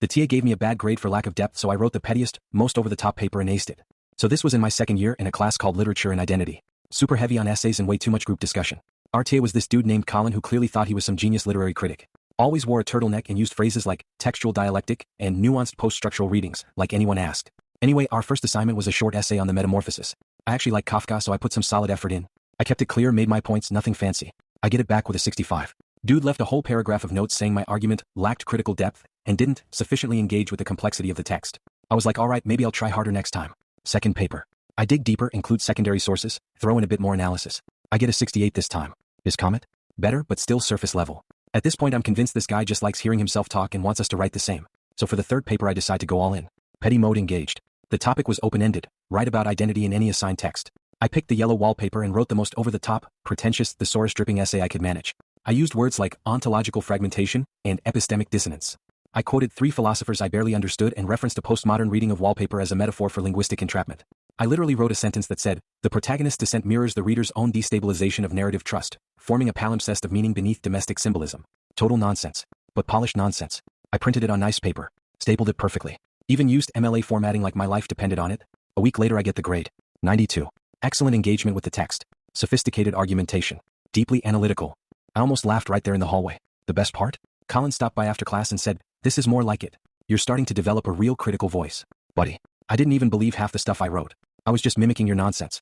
The TA gave me a bad grade for lack of depth, so I wrote the pettiest, most over-the-top paper and aced it. So this was in my second year in a class called Literature and Identity. Super heavy on essays and way too much group discussion. Our TA was this dude named Colin who clearly thought he was some genius literary critic. Always wore a turtleneck and used phrases like textual dialectic and nuanced post-structural readings, like anyone asked. Anyway, our first assignment was a short essay on the Metamorphosis. I actually like Kafka, so I put some solid effort in. I kept it clear, made my points, nothing fancy. I get it back with a 65. Dude left a whole paragraph of notes saying my argument lacked critical depth and didn't sufficiently engage with the complexity of the text. I was like, alright, maybe I'll try harder next time. Second paper. I dig deeper, include secondary sources, throw in a bit more analysis. I get a 68 this time. His comment? Better, but still surface level. At this point I'm convinced this guy just likes hearing himself talk and wants us to write the same. So for the third paper I decide to go all in. Petty mode engaged. The topic was open-ended, write about identity in any assigned text. I picked the yellow wallpaper and wrote the most over-the-top, pretentious, thesaurus-dripping essay I could manage. I used words like ontological fragmentation and epistemic dissonance. I quoted 3 philosophers I barely understood and referenced a postmodern reading of wallpaper as a metaphor for linguistic entrapment. I literally wrote a sentence that said, the protagonist's descent mirrors the reader's own destabilization of narrative trust, forming a palimpsest of meaning beneath domestic symbolism. Total nonsense. But polished nonsense. I printed it on nice paper, stapled it perfectly. Even used MLA formatting like my life depended on it. A week later I get the grade. 92. Excellent engagement with the text. Sophisticated argumentation. Deeply analytical. I almost laughed right there in the hallway. The best part? Colin stopped by after class and said, this is more like it. You're starting to develop a real critical voice. Buddy. I didn't even believe half the stuff I wrote. I was just mimicking your nonsense.